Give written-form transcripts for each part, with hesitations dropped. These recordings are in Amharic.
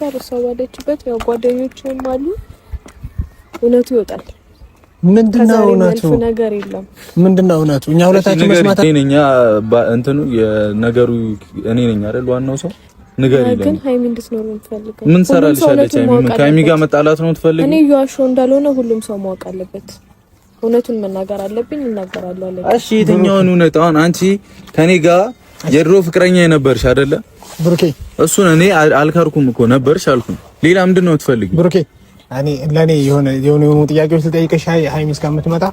ታርሰው ባለችበት ያው ጓደኞችም አሉ እውነቱ ይወጣል ምንድነው እውነቱ ነገር የለም ምንድነው እውነቱ እኛ ሁለታችን መስማት እኔ ነኝ እንትኑ የነገሩ እኔ ነኝ አይደል ዋናው ሰው ነገር ይላል ግን ሃይሚ እንድትኖር ነው የምትፈልገው ምን ሰራልሻለች ሃይሚ ጋር መጣላት ነው የምትፈልገው እኔ ያሾ እንዳልሆነ ሁሉም ሰው ማወቅ አለበት እውነቱን መናገር አለብኝ እናገራለሁ አለ እሺ የትኛውን እውነት አሁን አንቺ ከኔ ጋር የድሮ ፍቅረኛ የነበርሽ አይደለ ብሩኬ እሱን እኔ አልካርኩም እኮ ነበርሽ አልኩኝ ሌላ ምንድነው የምትፈልጊው ብሩኬ እኔ ለኔ የሆነ ጥያቄዎች ልጠይቅሽ ሃይሚ እስከምትመጣ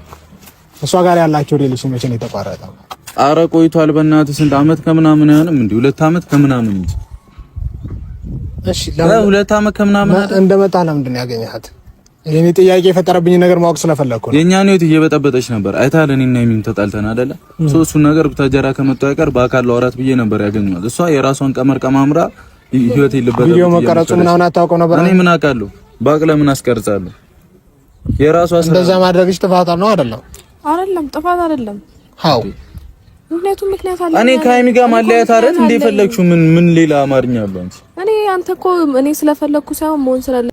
እሷ ጋር ያላችሁ ሪሌሽን መቼ ነው የተቋረጠው አረ ቆይቷል በእናትህ ስንት አመት ከምናምን አይሆንም እንዴ 2 አመት ከምናምን እንጂ እሺ ለሁለት አመት ከምናምን እንደመጣ ለምንድን ነው ያገኘሃት የኔ ጥያቄ የፈጠረብኝ ነገር ማወቅ ስለፈለኩ ነው የኛ ነው እየበጠበጠች ነበር አይታል እኔና የሚም ተጣልተን አይደለ ሶስቱ ነገር ብታጀራ ከመጣው አይቀር በአካል ለወራት ብዬ ነበር ያገኘኋት እሷ የራሷን ቀመር ቀማምራ ህይወት ይልበታል ቪዲዮ መቀረጹ ምናምን አታውቀው ነበር እኔ ምን አውቃለሁ ባቅለ ምን አስቀርጻለሁ የራሷ እንደዛ ማድረግሽ ጥፋት ነው አይደለም ጥፋት አይደለም ሃው ምክንያት አለ እኔ ከሃይሚ ጋር ማለያየት አይደል እንዴ ፈለግሽው ምን ሌላ አማርኛ አለው አንቺ አንተ እኮ እኔ ስለፈለኩ ሳይሆን መሆን ስላለ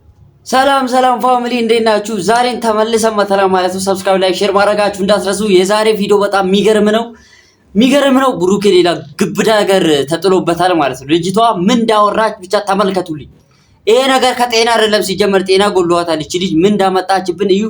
ሰላም ፋሚሊ እንዴት ናችሁ ዛሬን ተመልሰን መተናል ማለት ነው ሰብስክራይብ ላይክ ሼር ማድረጋችሁ እንዳትረሱ የዛሬ ቪዲዮ በጣም የሚገርም ነው ብሩክ ሌላ ግብዳ ነገር ተጥሎበታል ማለት ነው ልጅቷ ምን እንዳወራች ብቻ ተመልከቱልኝ ይሄ ነገር ከጤና አይደለም ሲጀመር ጤና ጎልዋታል እቺ ልጅ ምን እንዳመጣችብን እዩ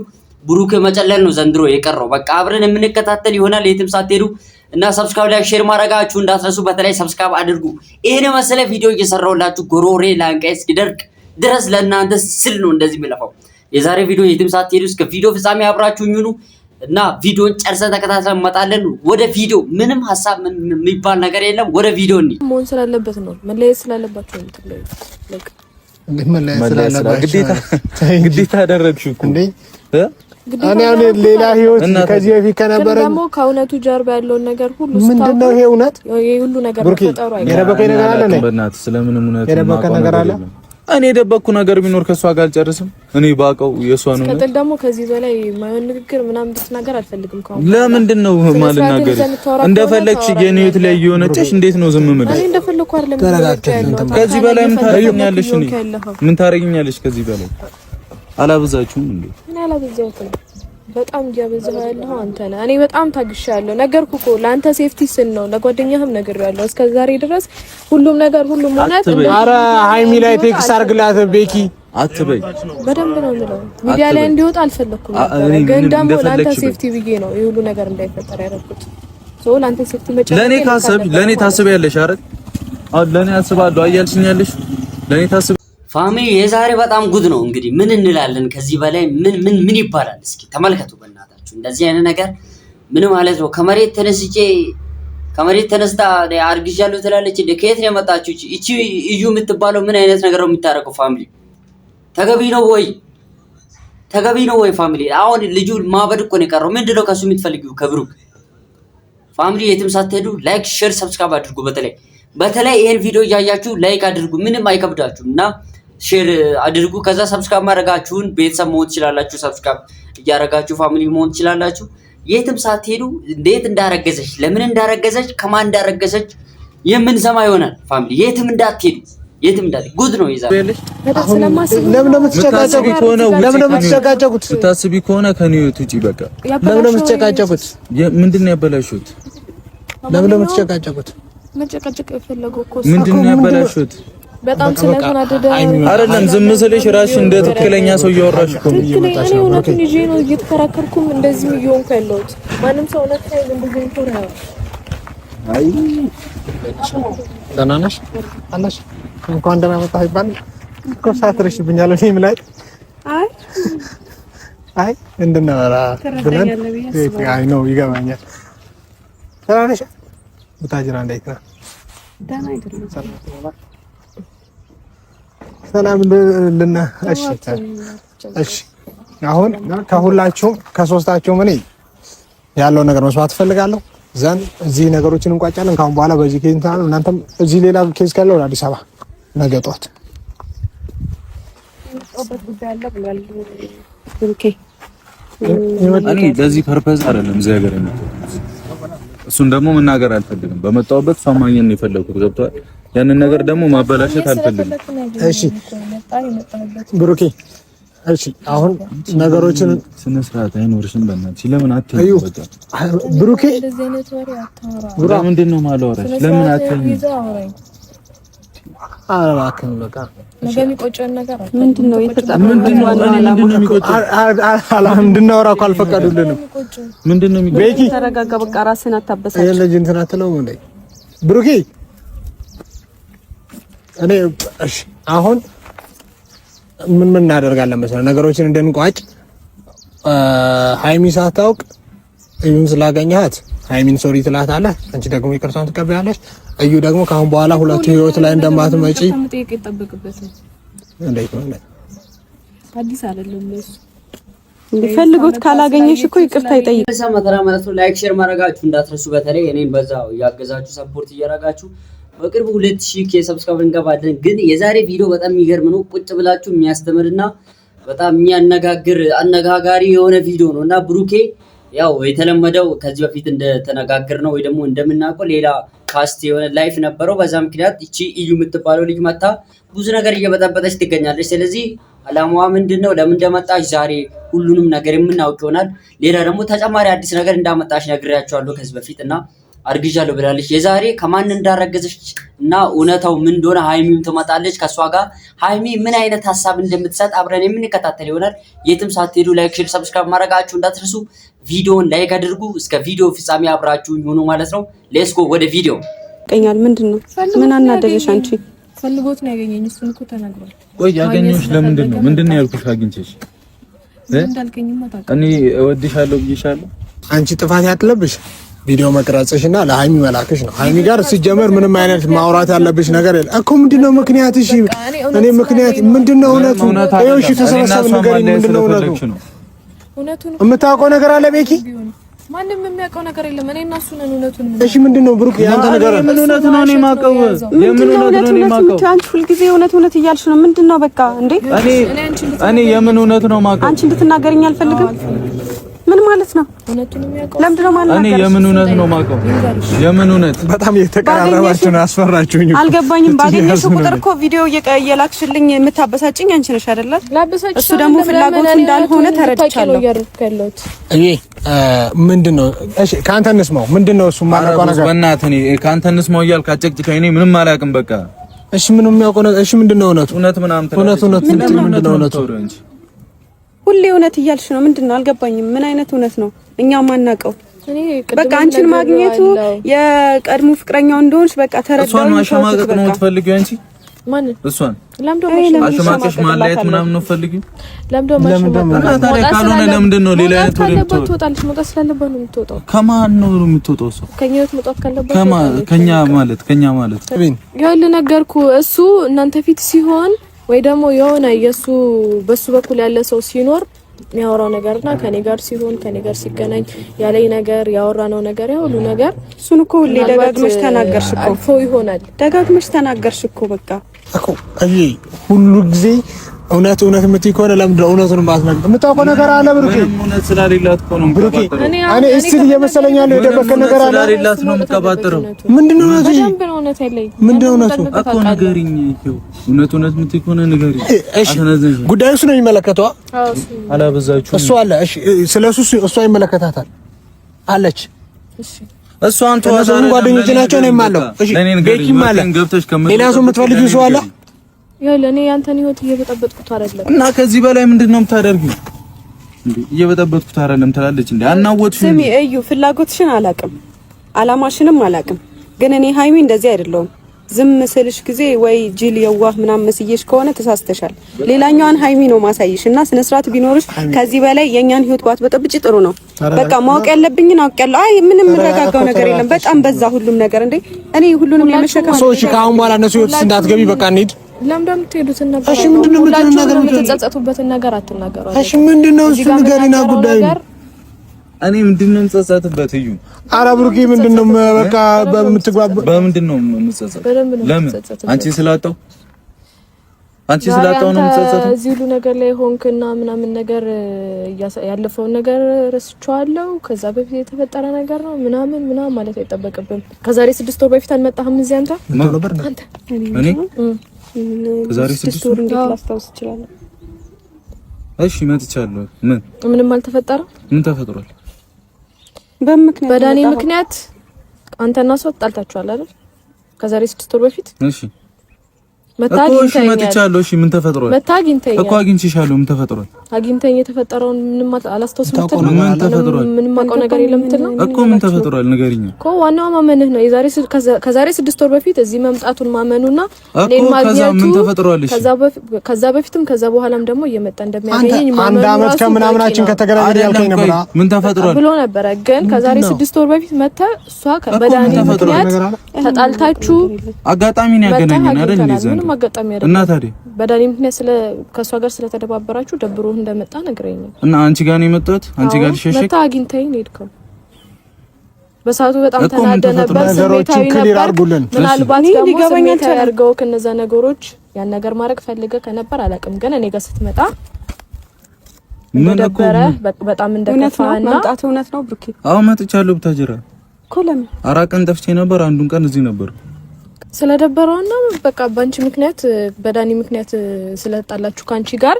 ብሩክ መጨለል ነው ዘንድሮ የቀረው በቃ አብረን የምንከታተል ይሆናል የትም ሳትሄዱ እና ሰብስክራይብ ላይክ ሼር ማድረጋችሁ እንዳትረሱ በተለይ ሰብስክራይብ አድርጉ ይሄን መሰለ ቪዲዮ እየሰራሁላችሁ ጎሮሬ ላንቀስ ይደርቅ ድረስ ለእናንተ ስል ነው እንደዚህ የሚለፋው የዛሬ ቪዲዮ የትም ሳትሄዱ እስከ ቪዲዮ ፍጻሜ አብራችሁኝ ሁኑ እና ቪዲዮን ጨርሰን ተከታትለን እንመጣለን ወደ ቪዲዮ ምንም ሐሳብ የሚባል ነገር የለም ወደ ቪዲዮ እንሂድ መሆን ስላለበት ነው መለየት ስላለባችሁ ነው ለክ ግዴታ አደረግሽው እኮ እንዴ እኔ አሁን ሌላ ህይወት ከዚህ በፊት ከነበረ ደግሞ ከእውነቱ ጀርባ ያለው ነገር ሁሉ ምንድነው ይሄ እውነት ይሄ ሁሉ ነገር ተፈጠሩ አይደል የደበቀኝ ነገር አለ ነው በእናትህ ስለምን እውነት የደበቀ ነገር አለ እኔ የደበቅኩ ነገር ቢኖር ከሷ ጋር አልጨርስም እኔ ባቀው የሷን ነው ከጥል ደግሞ ከዚህ በላይ ማይሆን ንግግር ምናምን እንድትናገር አልፈልግም ካሁን ለምንድነው ማልናገር እንደፈለግሽ የኔት ላይ የሆነች እንዴት ነው ዝም ማለት እኔ እንደፈለኩ አይደለም ከዚህ በላይ ምን ታረጋኛለሽ ከዚህ በላይ አላበዛችሁም እንዴ እኔ አላበዛሁትም በጣም ያበዛው ያለው አንተ ነህ እኔ በጣም ታግሻለሁ ነገርኩ እኮ ለአንተ ሴፍቲ ስል ነው ለጓደኛህም ነግሬያለሁ እስከ ዛሬ ድረስ ሁሉም እውነት አረ ሃይሚ ላይ ቴክስት አርግላት ቤኪ አትበይ በደንብ ነው የምለው ሚዲያ ላይ እንዲወጣ አልፈለኩም ግን ደግሞ ለአንተ ሴፍቲ ብዬ ነው ይሄ ሁሉ ነገር እንዳይፈጠር ያደረኩት ሶ ለአንተ ሴፍቲ መጨረሻ ለኔ ታስቢያለሽ አይደል ለኔ አስባለሁ አያልሽኛለሽ ለኔ ታስቢ ፋሚሊ የዛሬ በጣም ጉድ ነው እንግዲህ ምን እንላለን ከዚህ በላይ ምን ይባላል እስኪ ተመልከቱ በእናታችሁ እንደዚህ አይነት ነገር ምን ማለት ነው ከመሬት ተነስታ አርግዣለሁ ትላለች ከየት ነው የመጣችው እቺ እዩ የምትባለው ምን አይነት ነገር ነው የምታረቀው ፋሚሊ ተገቢ ነው ወይ ፋሚሊ አሁን ልጁ ማበድ እኮ ነው የቀረው ምንድነው ከሱ የምትፈልጊው ከብሩክ ፋሚሊ የትም ሳትሄዱ ላይክ ሼር ሰብስክራይብ አድርጉ በተለይ ይሄን ቪዲዮ ያያችሁ ላይክ አድርጉ ምንም አይከብዳችሁና ሼር አድርጉ ከዛ ሰብስክራይብ ማድረጋችሁን ቤተሰብ መሆን ትችላላችሁ ሰብስክራይብ እያረጋችሁ ፋሚሊ መሆን ትችላላችሁ የትም ሳትሄዱ እንዴት እንዳረገዘች ለምን እንዳረገዘች ከማን እንዳረገዘች የምንሰማ ይሆናል ፋሚሊ የትም እንዳትሄዱ ጉድ ነው ይዛል ለምን የምትጨቃጨቁት ስታስቢ ከሆነ ከኒውት ውጪ በቃ ለምን የምትጨቃጨቁት ምንድነው ያበላሹት ለምን የምትጨቃጨቁት መጨቃጨቅ የፈለገው እኮ ምንድነው ያበላሹት በጣም ስለተናደደ አይደለም ዝም ስለሽ ራስሽ እንደ ትክክለኛ ሰው እያወራሽ እኮ ነው እየመጣሽ ነው እውነቱን ይዤ ነው እየተከራከርኩም እንደዚህ እየሆንኩ ያለሁት ማንም ሰው እውነት ሳይል እንደዚህ ይቆራል አይ ደህና ነሽ እንኳን ደህና መጣህ ይባል እኮ ሳትረሽብኛል እኔም ላይ አይ እንደነራ ብለን አይ ነው ይገባኛል ደህና ነሽ ወታጅራ እንዴት ነው ደህና አይደለም ሰላም ለና እሺ አሁን ከሁላችሁም ከሶስታችሁም እኔ ያለው ነገር መስዋዕት ፈልጋለሁ ዘን እዚህ ነገሮችን እንቋጫለን ካሁን በኋላ በዚህ ኬዝ እንታለን እናንተም እዚህ ሌላ ኬዝ ካለው ወደ አዲስ አበባ ነገ ጧት እኔ ለዚህ ፐርፐዝ አይደለም እዚህ ሀገር እሱን ደግሞ መናገር አልፈልግም በመጣውበት ሰማኝን ነው የፈለኩት ገብቷል ያንን ነገር ደግሞ ማበላሸት አልፈልግም እሺ ብሩኬ እሺ አሁን ነገሮችን ስነ ስርዓት አይኖርሽም። በእናትሽ ለምን አትይው? ብሩኬ ምንድን ነው ማለወራሽ? ለምን አትይው? አላውቅም። በቃ ምንድን ነው የተጣጣመው? እንድናወራ እኮ አልፈቀዱልንም። ምንድን ነው ቤኪ ተረጋጋ። በቃ ራስህን አታበሳጭ። ልጅ እንትን አትለውም እንዴ ብሩኬ? እኔ እሺ አሁን ምን እናደርጋለን መሰለህ ነገሮችን እንድንቋጭ ሃይሚ ሳታውቅ እዩን ስላገኘሃት ሃይሚን ሶሪ ትላታለህ። አንቺ ደግሞ ይቅርታን ትቀበያለሽ። እዩ ደግሞ ከአሁን በኋላ ሁለቱ ህይወት ላይ እንደማትመጪ መጠየቅ ይጠበቅበታል። እንዴት ነው አዲስ አይደለም ለሱ ፈልጎት ካላገኘሽ እኮ ይቅርታ ይጠይቅ። ሰማተራ ማለት ነው። ላይክ ሼር ማድረጋችሁ እንዳትረሱ። በተለይ እኔን በዛው ያገዛችሁ ሰፖርት እያደረጋችሁ በቅርቡ 2000 ኬ ሰብስክራይብ እንገባለን። ግን የዛሬ ቪዲዮ በጣም የሚገርም ነው። ቁጭ ብላችሁ የሚያስተምርና በጣም የሚያነጋግር አነጋጋሪ የሆነ ቪዲዮ ነውና ብሩኬ ያው የተለመደው ከዚህ በፊት እንደተነጋገር ነው ወይ ደግሞ እንደምናውቀው ሌላ ፓስት የሆነ ላይፍ ነበረው። በዛ ምክንያት እቺ እዩ የምትባለው ልጅ መታ ብዙ ነገር እየበጠበጠች ትገኛለች። ስለዚህ አላማዋ ምንድነው? ለምን እንደመጣች ዛሬ ሁሉንም ነገር የምናውቅ ይሆናል። ሌላ ደግሞ ተጨማሪ አዲስ ነገር እንዳመጣች ነግሬያችኋለሁ ከዚህ በፊት እና አርግዣለሁ ብላለች። የዛሬ ከማን እንዳረገዘች እና እውነታው ምን እንደሆነ ሃይሚም ትመጣለች። ከሷ ጋር ሃይሚ ምን አይነት ሐሳብ እንደምትሰጥ አብረን የምንከታተል ይሆናል። የትም ሳትሄዱ ላይክ፣ ሼር፣ ሰብስክራይብ ማድረጋችሁ እንዳትረሱ። ቪዲዮውን ላይክ አድርጉ። እስከ ቪዲዮ ፍጻሜ አብራችሁ ይሁኑ ማለት ነው። ሌትስ ጎ ወደ ቪዲዮ። ቀኛል ምንድነው? ምን አናደረሽ አንቺ? ፈልጎት ነው ያገኘኝ። እሱን እኮ ተናግሯል። ቆይ ያገኘሽ ለምንድን ነው? ምንድነው ያልኩሽ? አግኝቼሽ እንዳልከኝማ ታውቃለህ። እኔ እወድሻለሁ ብዬሻለሁ። አንቺ ጥፋት ያለብሽ ቪዲዮ መቅረጽሽና ለሃይሚ መላክሽ ነው። ሃይሚ ጋር ሲጀመር ምንም አይነት ማውራት ያለብሽ ነገር የለም እኮ። ምንድነው ምክንያትሽ? እኔ ምክንያት ምንድነው? እውነቱ ይኸው። እሺ ተሰበሰብ ንገሪኝ። ምንድነው እውነቱ? የምታውቀው ነገር አለ ቤኪ? ማንም የሚያውቀው ነገር የለም። እኔ እና እሱ ነን እውነቱን። እሺ ምንድነው ብሩክ ያንተ ነገር አለ? ምን እውነት ነው? እኔ ማውቀው የምን እውነት ነው? እኔ ማውቀው አንቺ ሁልጊዜ እውነት እያልሽ ነው። ምንድነው? በቃ እንዴ እኔ የምን እውነት ነው ማውቀው? አንቺ እንድትናገሪኝ አልፈልግም። ምን ማለት ነው? እውነቱን የሚያውቀው ለምንድን ነው ማለት? እኔ የምን እውነት ነው ማውቀው? የምን እውነት? በጣም እየተቀራረባችሁ ነው። አስፈራችሁኝ። አልገባኝም። ባገኘሽ ቁጥር እኮ ቪዲዮ እየላክሽልኝ የምታበሳጭኝ አንቺ ነሽ አይደለ? እሱ ደግሞ ፍላጎት እንዳልሆነ ተረድቻለሁ። እኔ ምንድነው? እሺ ካንተ እንስማው። ምንድነው እሱ ማለቀው ነገር? በእናትህ እኔ ካንተ እንስማው እያልክ አጨቅጭቀኝ። እኔ ምንም አላውቅም በቃ። እሺ ምንም የሚያውቀው ነገር? እሺ ምንድነው እውነቱ? እውነት ምናምን ምንድነው እውነቱ? ሁሌ እውነት እያልሽ ነው። ምንድነው? አልገባኝም። ምን አይነት እውነት ነው? እኛ ማናውቀው። በቃ አንቺን ማግኘቱ የቀድሞ ፍቅረኛው እንደሆንሽ በቃ ተረዳው። እሷን ማሸማቀቅ ነው የምትፈልጊው አንቺ? ማን? እሷን ለምዶ ማሸማቀሽ ማለያየት ምናምን ነው የምትፈልጊው? ለምዶ ማሸማቀቅ ታዲያ ካልሆነ ለምንድን ነው ሌላ አይነት ወሬ የምትወጣው? ትወጣለች። መውጣት ስላለባት ነው የምትወጣው። ከማን ነው የምትወጣው? እሷ ከኛ መውጣት ካለባት ከኛ ማለት ይኸውልህ ነገርኩ። እሱ እናንተ ፊት ሲሆን ወይ ደግሞ የሆነ በሱ በኩል ያለ ሰው ሲኖር የሚያወራው ነገርና ከኔ ጋር ሲሆን ከኔ ጋር ሲገናኝ ያለኝ ነገር ያወራነው ነገር ያ ሁሉ ነገር እሱን እኮ ሁሌ ደጋግመሽ ተናገርሽ እኮ አልፎ ይሆናል። ደጋግመሽ ተናገርሽ እኮ በቃ እኮ አይ ሁሉ ጊዜ እውነት የምትይ ከሆነ ለምን እውነቱን ማስነገር? የምታውቀው ነገር አለ ብሩኬ? እውነት ስላሌላት እኮ ነው የምትቀባጥረው። እኔ እስቲ እየመሰለኝ ያለው የደበከ ነገር አለ። ስላሌላት ነው የምትቀባጥረው። ምንድነው እውነቱ? ምንድነው እውነቱ እኮ ንገሪኝ። እውነት የምትይ ከሆነ ንገሪኝ። እሺ ጉዳዩ እሱ ነው የሚመለከተው። አላበዛችሁም? እሱ አለ። እሺ ስለሱ እሷ ይመለከታታል አለች። እሺ እሷን ተዋዛን ጓደኞች ናቸው ነው የማለው። እሺ ቤኪም አለ። ሌላ ሰው የምትፈልጊው ሰው አለ? ያው ለኔ ያንተን ህይወት እየበጠበጥኩት አይደለም። እና ከዚህ በላይ ምንድነው የምታደርጊው? እንዴ እየበጠበጥኩት አይደለም ትላለች እንዴ? አናወጥሽ? ስሚ እዩ፣ ፍላጎትሽን አላውቅም፣ አላማሽንም አላውቅም። ግን እኔ ሃይሚ እንደዚህ አይደለሁም። ዝም ስልሽ ጊዜ ወይ ጅል የዋህ ምናምን መስየሽ ከሆነ ተሳስተሻል። ሌላኛዋን ሃይሚ ነው ማሳይሽ እና ስነ ስርዓት ቢኖርሽ ከዚህ በላይ የኛን ህይወት ባትበጠብጪ ጥሩ ነው። በቃ ማወቅ ያለብኝን አውቄያለሁ። አይ ምንም የምረጋጋው ነገር የለም። በጣም በዛ ሁሉም ነገር እንዴ። እኔ ሁሉንም የመሸከም ሰዎች ከአሁን በኋላ እነሱ ህይወት እንዳትገቢ በቃ እንሂድ። ለምንድነው የምትሄዱትን ነገር? እሺ ምንድነው የምትጸጸቱበትን ነገር አትናገሩ። እሺ ምንድነው እሱ ንገሪና ጉዳዩ? እኔ ምንድነው የምጸጸትበት? እዩ ኧረ ብሩኬ ምንድነው በቃ በምትግባባ በምንድነው የምጸጸት? ለምን አንቺ ስላጣው ነው የምጸጸተው? እዚህ ሁሉ ነገር ላይ ሆንክና ምናምን ነገር ያለፈውን ነገር ረስቼዋለሁ። ከዛ በፊት የተፈጠረ ነገር ነው ምናምን ማለት አይጠበቅብም። ከዛሬ 6 ወር በፊት አልመጣህም እዚህ አንተ? እኔ ከዛሬ 6 ወር እንዴት ላስታውስ እችላለሁ? እሺ መጥቻለሁ። ምንም አልተፈጠረም። ምን ተፈጥሯል? በዳኒ ምክንያት አንተና ሰው ተጣልታችኋል አይደል? ከዛሬ 6 ወር በፊት እሺ መጥቻለሁ። እሺ ምን ተፈጥሯል? መታግኝተኝ እኮ አግኝቼሻለሁ። ምን ተፈጥሯል? አግኝተኝ የተፈጠረውን ምንም አላስታውስም። ምን ተፈጥሯል? ምንም አውቀው ነገር የለም ትልና እኮ ምን ተፈጥሯል? ንገሪኝ እኮ። ዋናው ማመንህ ነው። ከዛሬ 6 ወር በፊት እዚህ መምጣቱና ማመኑና እኔን ማግኘቱ። ምን ተፈጥሯል? ከዛ በፊትም ከዛ በኋላም ደግሞ እየመጣ እንደሚያገኘኝ ማመኑ። አንድ አመት ከምናምናችን ከተገናኘን ያልከኝ ነበር ምን ተፈጥሯል ብሎ ነበረ። ግን ከዛሬ 6 ወር በፊት መጣ። እሷ በዳኒ ምክንያት ተጣልታችሁ አጋጣሚ ነው ያገናኘን አይደል? እንደዚህ አጋጣሚ አይደለም እና ታዲያ በዳኒ ምክንያት ከሷ ጋር ስለተደባበራችሁ ደብሮ እንደመጣ ነግረኝ ነው። እና አንቺ ጋር ነው የመጣሁት? አንቺ ጋር ልሸሸክ መታ አግኝተኝ ሄድከው። በሰዓቱ በጣም ተናደደ ነበር፣ ስሜታዊ ነበር። ምናልባት ደግሞ ስሜታዊ ያርገው ከነዛ ነገሮች ያን ነገር ማድረግ ፈልገህ ከነበር አላውቅም። ግን እኔ ጋር ስትመጣ እንደነበረ በጣም እንደከፋና መምጣት እውነት ነው ብሩኬ? አዎ መጥቻለሁ። ብታጀራ እኮ ለምን 4 ቀን ጠፍቼ ነበር። አንዱን ቀን እዚህ ነበር ስለደበረውና በቃ ባንቺ ምክንያት በዳኒ ምክንያት ስለጣላችሁ ካንቺ ጋር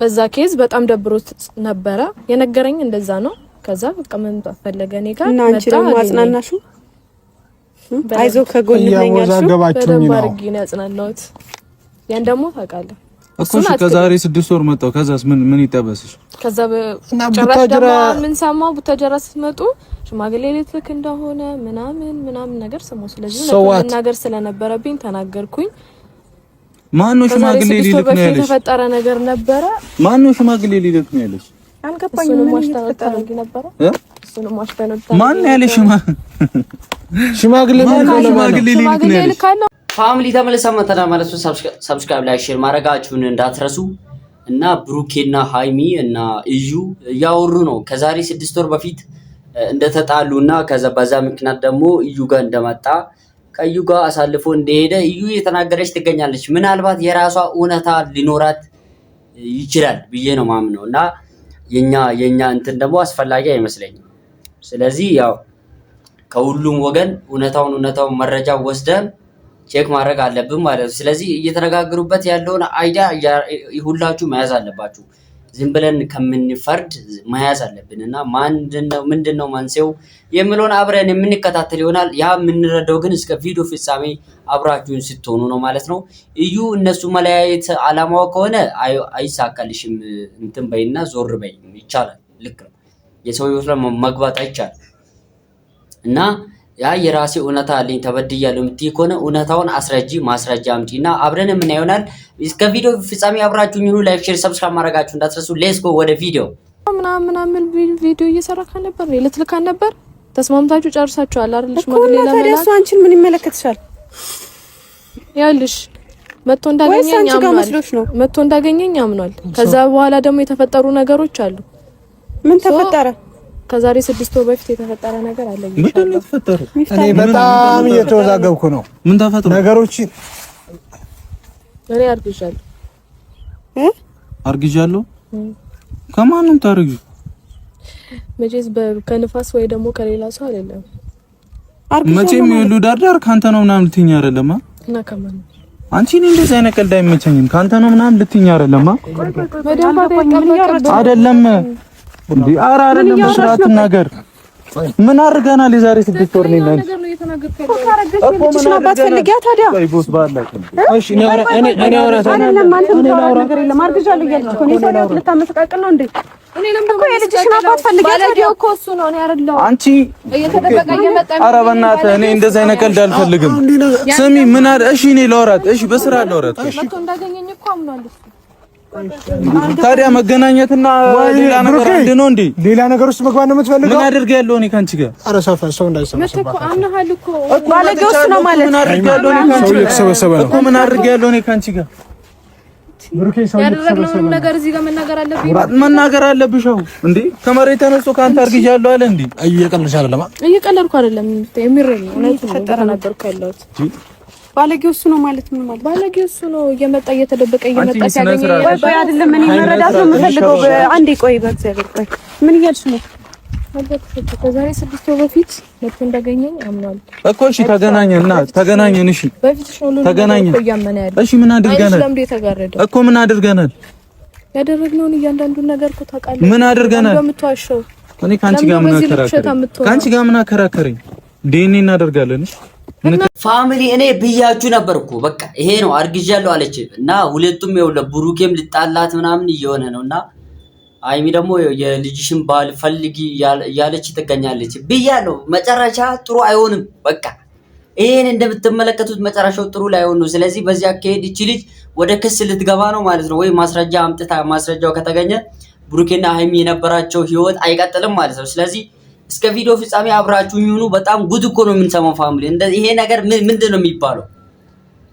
በዛ ኬዝ በጣም ደብሮት ነበረ። የነገረኝ እንደዛ ነው። ከዛ በቃ መምጣት ፈለገ እኔ ጋር እና አንቺ ደግሞ አጽናናሹ። አይዞህ ከጎን ነኝ ያልሽው በደንብ አድርጌ ነው ያጽናናሁት። ያን ደግሞ ታውቃለህ እኮ ከዛሬ 6 ወር መጣሁ። ከዛስ ምን ይጠበስሽ? ከዛ ጭራሽ ደግሞ ምን ሰማሁ? ቡታጀራ ስትመጡ ሽማግሌ ልትልክ እንደሆነ ምናምን ነገር ሰማሁ። ስለዚህ ነገር ስለነበረብኝ ተናገርኩኝ። ማነው ሽማግሌ ሊልክ ነው ያለሽ? የተፈጠረ ነገር ነበረ። ማነው ሽማግሌ ሊልክ ነው ያለሽ? አልገባኝም። ምን እየተፈጠረ ነበረ? እሱንም ማሽተነታ ማን ያለሽ? ሽማግሌ ሊልክ ነው ያለሽ? ፋሚሊ ተመልሰን መተና ማለት ነው። ሰብስክራይብ ላይ ሼር ማድረጋችሁን እንዳትረሱ። እና ብሩኬና ሃይሚ እና እዩ እያወሩ ነው ከዛሬ 6 ወር በፊት እንደተጣሉና ከዛ በዛ ምክንያት ደግሞ እዩ ጋር እንደመጣ ከዩ ጋር አሳልፎ እንደሄደ እዩ እየተናገረች ትገኛለች። ምናልባት የራሷ እውነታ ሊኖራት ይችላል ብዬ ነው ማምነው እና የኛ እንትን ደግሞ አስፈላጊ አይመስለኝም። ስለዚህ ያው ከሁሉም ወገን እውነታውን መረጃ ወስደን ቼክ ማድረግ አለብን ማለት ነው። ስለዚህ እየተነጋገሩበት ያለውን አይዲያ ሁላችሁ መያዝ አለባችሁ። ዝም ብለን ከምንፈርድ መያዝ አለብንና ምንድነው መንስኤው የሚለውን አብረን የምንከታተል ይሆናል። ያ የምንረዳው ግን እስከ ቪዲዮ ፍጻሜ አብራችሁን ስትሆኑ ነው ማለት ነው። እዩ እነሱ መለያየት አላማው ከሆነ አይሳካልሽም እንትን በይና ዞር በይ ይቻላል። ልክ ነው። የሰው ህይወት ላይ መግባት አይቻልም እና ያ የራሴ እውነታ አለኝ ተበድያለሁ የምትይ ከሆነ እውነታውን ማስረጃ አምጪና አብረን ምን ይሆናል። እስከ ቪዲዮ ፍጻሜ አብራችሁኝ ሁሉ ላይክ፣ ሼር፣ ሰብስክራይብ ማድረጋችሁ እንዳትረሱ። ሌትስ ጎ ወደ ቪዲዮ። ምናምን ቪዲዮ እየሰራካ ነበር ነው ልትልካ ነበር። ተስማምታችሁ ጨርሳችኋል አይደል? ሽማግሌ ለምን ታዲያ እሱ አንቺን ምን ይመለከትሻል? ያልሽ መጥቶ እንዳገኘኝ አምኗል። ከዛ በኋላ ደግሞ የተፈጠሩ ነገሮች አሉ። ምን ተፈጠረ? ከዛሬ 6 ወር በፊት የተፈጠረ ነገር አለ። ምንድን ነው የተፈጠረው? እኔ በጣም እየተወዛገብኩ ነው። ምን ተፈጠረ? ነገሮች እኔ አርግዣለሁ። ከማንም ታርጊ? መቼስ ከንፋስ ወይ ደግሞ ከሌላ ሰው አይደለም። መቼም ይሉ ዳርዳር ካንተ ነው ምናምን ልትይኝ አይደለማ? እና ከማን አንቺ ነኝ እንደዚህ አይነት ቀልድ አይመቸኝም። ካንተ ነው ምናምን ልትይኝ አይደለማ? አይደለም እንዴ? ኧረ አይደለም። በስርዓት ነገር ምን አድርገናል? የዛሬ 6 ወር ነው ማለት እኮ ምን አባትፈልጊያ ታዲያ? ወይ ቦስ ባላክ እሺ። እኔ አይደለም አንተ ነገር የለም አርግዣለሁ እያልኩ እኮ ነው። ሰላም ልታመሰቃቅል ነው እንዴ? እኔ ለምን ደግሞ የልጅሽን አባት ፈልጊያ ታዲያ? እኮ እሱ ነው። እኔ አይደለም አንቺ እየተደበቀ እየመጣ። ኧረ በእናትህ እኔ እንደዚህ አይነት ቀልድ አልፈልግም። ስሚ ምን አለ? እሺ እኔ ላውራት። እሺ በስራ ላውራት። እሺ መጥቶ እንዳገኘኝ እኮ አምናለሁ። ታዲያ መገናኘትና ሌላ ነገር አንድ ነው እንዴ? ሌላ ነገር ውስጥ መግባት ነው የምትፈልገው? ምን አድርገህ ያለው እኔ ካንቺ ጋር? ኧረ ሰው እንዳይሰማ መጥቶ አምናሃል እኮ ባለጌው እሱ ነው ማለት ምን አድርገህ ያለው እኔ ካንቺ ጋር? እየተሰበሰበ ነው እኮ ምን አድርገህ ያለው እኔ ካንቺ ጋር? ብሩኬ ሰው ያደረግነው ነገር እዚህ ጋር መናገር አለብሽ እንዴ? ከመሬት ተነስቶ ካንተ አርግዣለሁ አለ እንዴ? እየቀለድሽ አይደለም? እየቀለድኩ አይደለም። የሚረኝ ነው ተፈጠረ ነበር ካለውት ባለጌው እሱ ነው ማለት ምን ማለት? ባለጌው እሱ ነው እየመጣ እየተደበቀ እየመጣ ሲያገኝ ወይ አይደለም። እኔ መረዳት ነው የምፈልገው። አንዴ ቆይ፣ በእግዚአብሔር ቆይ። ምን እያልሽ ነው? ከዛሬ 6 ወር በፊት መጥቶ እንዳገኘኝ አምናለሁ እኮ። እሺ ተገናኘን። እሺ በፊትሽ ነው ተገናኘን። እሺ ምን አድርገናል እኮ? ምን አድርገናል? ያደረግነውን እያንዳንዱን ነገር እኮ ታውቃለህ። ምን አድርገናል? በምትዋሸው እኔ ካንቺ ጋር ምን አከራከረኝ? ዲኤንኤ እናደርጋለን። ፋሚሊ እኔ ብያችሁ ነበርኩ። በቃ ይሄ ነው አርግዣለሁ አለች እና ሁለቱም ይኸውልህ ብሩኬም ልጣላት ምናምን እየሆነ ነውና ሀይሚ ደግሞ የልጅሽን ባል ፈልጊ እያለች ትገኛለች ብያለሁ። መጨረሻ ጥሩ አይሆንም። በቃ ይሄን እንደምትመለከቱት መጨረሻው ጥሩ ላይሆን ነው። ስለዚህ በዚህ አካሄድ እቺ ልጅ ወደ ክስ ልትገባ ነው ማለት ነው። ወይ ማስረጃ አምጥታ ማስረጃው ከተገኘ ብሩኬና ሀይሚ የነበራቸው ህይወት አይቀጥልም ማለት ነው። ስለዚህ እስከ ቪዲዮ ፍጻሜ አብራችሁኝ ሁኑ። በጣም ጉድ እኮ ነው የምንሰማው ፋሚሊ። ይሄ ነገር ምንድን ነው የሚባለው?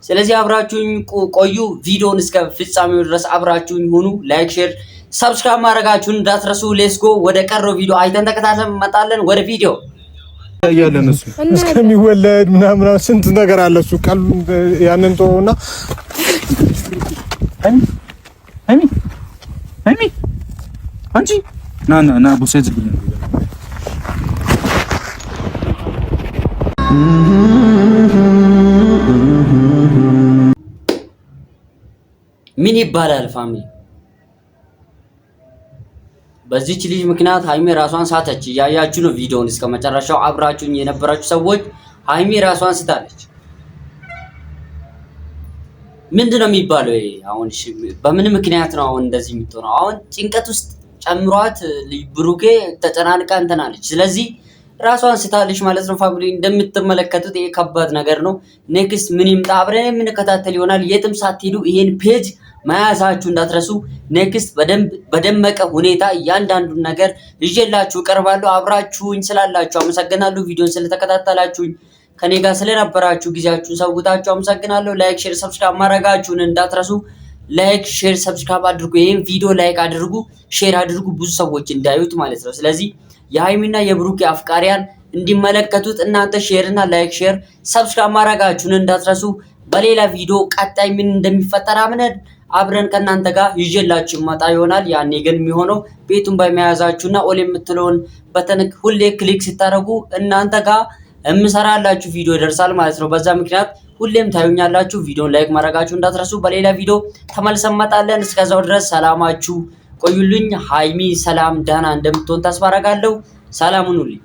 ስለዚህ አብራችሁኝ ቆዩ። ቪዲዮን እስከ ፍጻሜው ድረስ አብራችሁኝ ሁኑ። ላይክ፣ ሼር፣ ሰብስክራይብ ማድረጋችሁን እንዳትረሱ። ሌትስ ጎ። ወደ ቀረው ቪዲዮ አይተን ተከታተልን እንመጣለን። ወደ ቪዲዮ ያያለን እሱ እስከሚወለድ ምናምን ስንት ነገር አለ። እሱ ቃል ያንን ተወውና ሀይሚ አንቺ ና ቡሴት ብኝ ምን ይባላል ፋሚሊ? በዚህች ልጅ ምክንያት ሀይሚ ራሷን ሳተች። እያያችሁ ነው ቪዲዮውን እስከ መጨረሻው አብራችሁኝ የነበራችሁ ሰዎች። ሀይሚ ራሷን ስታለች። ምንድነው የሚባለው? አሁን በምን ምክንያት ነው አሁን እንደዚህ የምትሆነው? አሁን ጭንቀት ውስጥ ጨምሯት ብሩኬ ተጨናንቃ እንተናለች። ስለዚህ ራሷን ስታለች ማለት ነው ፋሚሊ። እንደምትመለከቱት ይሄ ከባድ ነገር ነው። ኔክስት ምን ይምጣ አብረን የምንከታተል ይሆናል። የትም ሳትሄዱ ይሄን ፔጅ መያዛችሁ እንዳትረሱ። ኔክስት በደመቀ ሁኔታ እያንዳንዱን ነገር ይዤላችሁ እቀርባለሁ። አብራችሁኝ ስላላችሁ አመሰግናለሁ። ቪዲዮን ስለተከታተላችሁኝ ከኔ ጋር ስለነበራችሁ ጊዜያችሁን ሰውታችሁ አመሰግናለሁ። ላይክ፣ ሼር፣ ሰብስክራይብ ማድረጋችሁን እንዳትረሱ። ላይክ፣ ሼር፣ ሰብስክራይብ አድርጉ። ይሄን ቪዲዮ ላይክ አድርጉ፣ ሼር አድርጉ፣ ብዙ ሰዎች እንዳዩት ማለት ነው። ስለዚህ የሀይሚና የብሩኬ አፍቃሪያን እንዲመለከቱት እናንተ ሼር እና ላይክ፣ ሼር፣ ሰብስክራይብ ማድረጋችሁን እንዳትረሱ። በሌላ ቪዲዮ ቀጣይ ምን እንደሚፈጠር አብረን ከእናንተ ጋር ይዤላችሁ መጣ ይሆናል። ያኔ ግን የሚሆነው ቤቱን በመያዛችሁና ኦል የምትለውን በተን ሁሌ ክሊክ ስታደርጉ እናንተ ጋር እምሰራላችሁ ቪዲዮ ይደርሳል ማለት ነው። በዛ ምክንያት ሁሌም ታዩኛላችሁ። ቪዲዮን ላይክ ማድረጋችሁ እንዳትረሱ። በሌላ ቪዲዮ ተመልሰን እንመጣለን። እስከዛው ድረስ ሰላማችሁ ቆዩልኝ። ሀይሚ ሰላም ደህና እንደምትሆን ተስፋ አደርጋለሁ። ሰላም ሁኑልኝ።